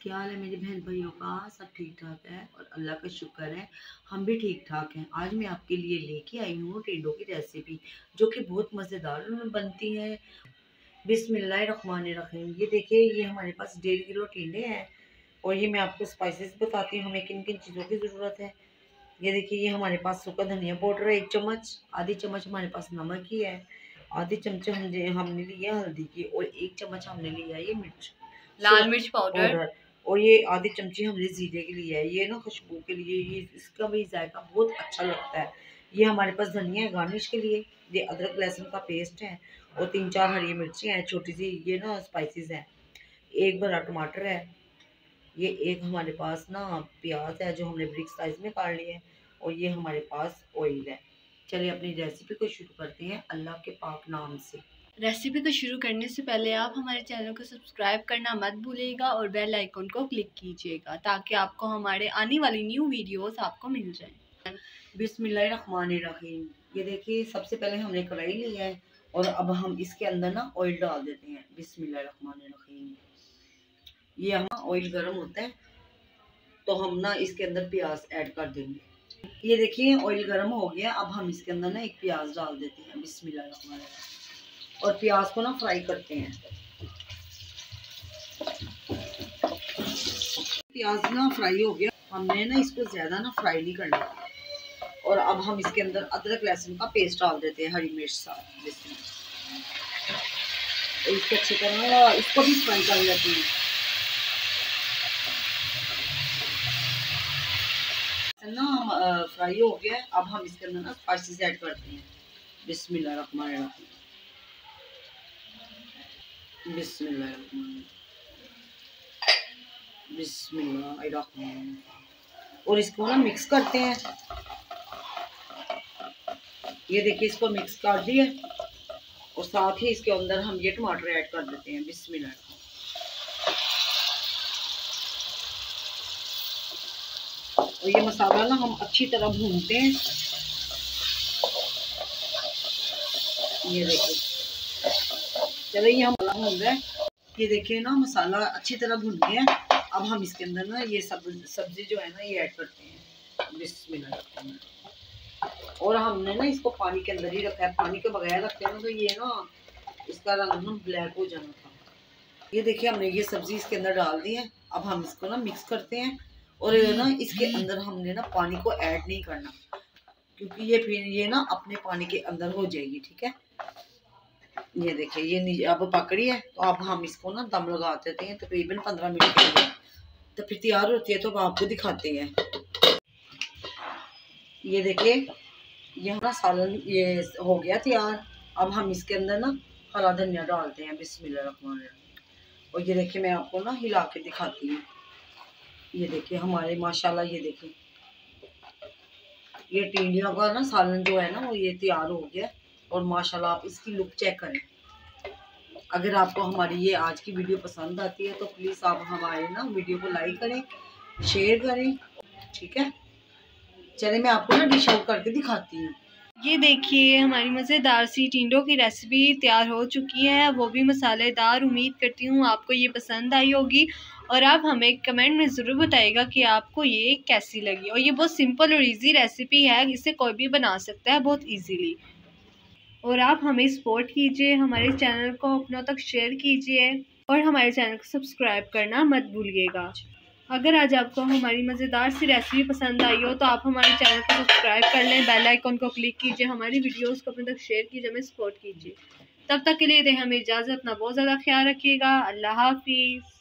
क्या हाल है मेरे बहन भाइयों का। सब ठीक ठाक है और अल्लाह का शुक्र है हम भी ठीक ठाक हैं। आज मैं आपके लिए लेके आई हूँ टिंडों की रेसिपी जो कि बहुत मज़ेदार बनती है। बिस्मिल्लाहिर्रहमानिर्रहीम। ये देखिए, ये हमारे पास 1.5 किलो टिंडे हैं और ये मैं आपको स्पाइसेस बताती हूँ हमें किन किन चीज़ों की ज़रूरत है। ये देखिए, ये हमारे पास सूखा धनिया पाउडर है 1 चम्मच, आधी चम्मच हमारे पास नमक की है, आधी चमच हमने लिया हल्दी की और 1 चम्मच हमने लिया ये मिर्च लाल मिर्च पाउडर और ये आधी चमची हमने जीरे के लिए है। ये ना खुशबू के लिए, ये इसका भी जायका बहुत अच्छा लगता है। ये हमारे पास धनिया है गार्निश के लिए, ये अदरक लहसुन का पेस्ट है और 3-4 हरी मिर्ची हैं छोटी सी, ये ना स्पाइसेस हैं। 1 बड़ा टमाटर है, ये एक हमारे पास ना प्याज है जो हमने ब्रिक साइज में काट लिए है और ये हमारे पास ऑयल है। चलिए अपनी रेसिपी को शुरू करते हैं अल्लाह के पाक नाम से। रेसिपी को शुरू करने से पहले आप हमारे चैनल को सब्सक्राइब करना मत भूलिएगा और बेल आइकन को क्लिक कीजिएगा ताकि आपको हमारे आने वाली न्यू वीडियोस आपको मिल जाए। बिस्मिल्लाहिर्रहमानिर्रहीम। ये देखिए, सबसे पहले हमने कढ़ाई ली है और अब हम इसके अंदर ना ऑयल डाल देते हैं। बिस्मिल्लाहिर्रहमानिर्रहीम। ये हम ऑयल गर्म होता है तो हम ना इसके अंदर प्याज ऐड कर देंगे। ये देखिए, ऑयल गर्म हो गया। अब हम इसके अंदर ना एक प्याज डाल देते हैं। बिस्मिल्लाहिर्रहमानिर्रहीम। और प्याज को ना फ्राई करते हैं। प्याज ना फ्राई हो गया, हमने ना इसको ज्यादा ना फ्राई नहीं करना। और अब हम इसके अंदर अदरक लहसुन का पेस्ट डाल देते हैं, हरी मिर्च साथ इसको अच्छी तरह इसको भी फ्राई कर लेते हैं। ना हम फ्राई हो गया, अब हम इसके अंदर ना स्पाइसेस ऐड करते हैं। बिस्मिल्लाहिर्रहमानिर्रहीम। बिस्मिल्लाहिर्रहमानिर्रहीम। और इसको ना मिक्स करते हैं। ये देखिए, इसको मिक्स कर दिए और साथ ही इसके अंदर हम ये टमाटर ऐड कर देते हैं। बिस्मिल्लाह। और ये मसाला ना हम अच्छी तरह भूनते हैं। ये देखिए, चलो ये हम भून रहे हैं। ये देखिए ना, मसाला अच्छी तरह भून गया है। अब हम इसके अंदर ना ये सब्जी जो है ना ये ऐड करते हैं। बिस्मिल्लाह। और हमने ना इसको पानी के अंदर ही रखा है, पानी के बगैर रखते हैं ना तो ये ना इसका रंग ना ब्लैक हो जाना था। ये देखिए, हमने ये सब्जी इसके अंदर डाल दी है। अब हम इसको ना मिक्स करते हैं और ना इसके अंदर हमने ना पानी को ऐड नहीं करना क्योंकि ये फिर ये ना अपने पानी के अंदर हो जाएगी। ठीक है, ये देखिए, ये अब पकड़ी है तो अब हम इसको ना दम लगा देते हैं तकरीबन 15 मिनट के लिए। तो फिर तैयार होती है तो अब आपको दिखाते हैं। ये देखिए, ये ना सालन ये हो गया तैयार। अब हम इसके अंदर ना हरा धनिया डालते हैं। बिस्मिल्लाहिर्रहमानिर्रहीम। और ये देखिए, मैं आपको ना हिला के दिखाती हूँ। ये देखिए हमारे माशाल्लाह, ये देखिए ये टिंडियों का ना सालन जो है ना वो ये तैयार हो गया। और माशाल्लाह आप इसकी लुक चेक करें। अगर आपको हमारी ये आज की वीडियो पसंद आती है तो प्लीज़ आप हमारे ना वीडियो को लाइक करें, शेयर करें। ठीक है, चलिए मैं आपको ना डिश आउट करके दिखाती हूँ। ये देखिए, हमारी मज़ेदार सी टिंडों की रेसिपी तैयार हो चुकी है, वो भी मसालेदार। उम्मीद करती हूँ आपको ये पसंद आई होगी और आप हमें कमेंट में ज़रूर बताइएगा कि आपको ये कैसी लगी। और ये बहुत सिंपल और इजी रेसिपी है, इसे कोई भी बना सकता है बहुत इजीली। और आप हमें सपोर्ट कीजिए, हमारे चैनल को अपनों तक शेयर कीजिए और हमारे चैनल को सब्सक्राइब करना मत भूलिएगा। अगर आज आपको हमारी मज़ेदार सी रेसिपी पसंद आई हो तो आप हमारे चैनल को सब्सक्राइब कर लें, बेल आइकन को क्लिक कीजिए, हमारी वीडियोस को अपने तक शेयर कीजिए, हमें सपोर्ट कीजिए। तब तक के लिए दें हमें इजाज़त। अपना बहुत ज़्यादा ख्याल रखिएगा। अल्लाह हाफिज़।